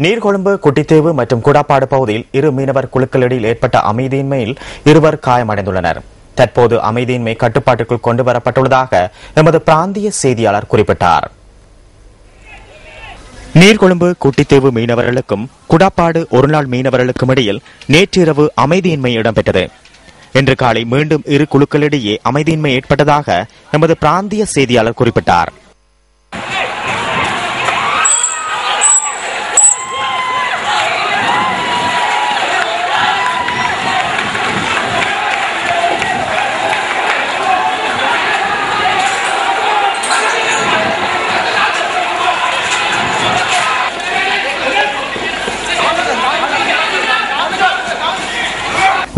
நீர்கொழும்பு குட்டித்தீவு மற்றும் குடாப்பாடு பகுதியில் இரு மீனவர் குழுக்களிடையில் ஏற்பட்ட அமைதியின்மையில் இருவர் காயமடைந்துள்ளனர். தற்போது அமைதியின்மை கட்டுப்பாட்டுக்குள் கொண்டுவரப்பட்டுள்ளதாக எமது பிராந்திய செய்தியாளர் குறிப்பிட்டார். நீர்கொழும்பு குட்டித்தீவு மீனவர்களுக்கும் குடாப்பாடு ஒருநாள் மீனவர்களுக்கும் இடையில் நேற்றிரவு அமைதியின்மை இடம்பெற்றது. இன்று காலை மீண்டும் இரு குழுக்களிடையே அமைதியின்மை ஏற்பட்டதாக எமது பிராந்திய செய்தியாளர் குறிப்பிட்டார்.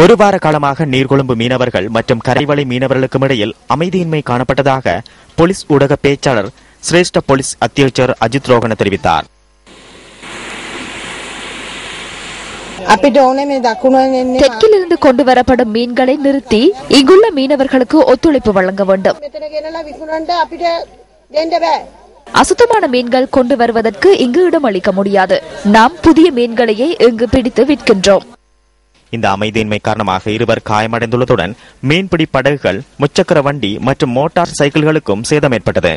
ஒரு வார காலமாக நீர்கொழும்பு மீனவர்கள் மற்றும் கரைவளை மீனவர்களுக்கும் இடையில் அமைதியின்மை காணப்பட்டதாக போலீஸ் ஊடக பேச்சாளர் சிரேஷ்ட போலீஸ் அத்தியட்சர் அஜித் ரோகன தெரிவித்தார். தெற்கிலிருந்து கொண்டு வரப்படும் மீன்களை நிறுத்தி இங்குள்ள மீனவர்களுக்கு ஒத்துழைப்பு வழங்க வேண்டும். அசுத்தமான மீன்கள் கொண்டு வருவதற்கு இங்கு இடம் அளிக்க முடியாது. நாம் புதிய மீன்களையே இங்கு பிடித்து விற்கின்றோம். இந்த அமைதியின்மை காரணமாக இருவர் காயமடைந்துள்ளதுடன் மீன்பிடி படகுகள், முச்சக்கர வண்டி மற்றும் மோட்டார் சைக்கிள்களுக்கும் சேதம் ஏற்பட்டது.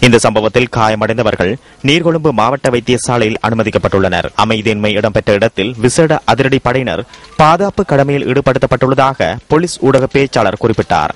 இந்த சம்பவத்தில் காயமடைந்தவர்கள் நீர்கொழும்பு மாவட்ட வைத்தியசாலையில் அனுமதிக்கப்பட்டுள்ளனர். அமைதியின்மை இடம்பெற்ற இடத்தில் விசேட அதிரடி படையினர் பாதுகாப்பு கடமையில் ஈடுபடுத்தப்பட்டுள்ளதாக போலீஸ் ஊடக பேச்சாளர் குறிப்பிட்டார்.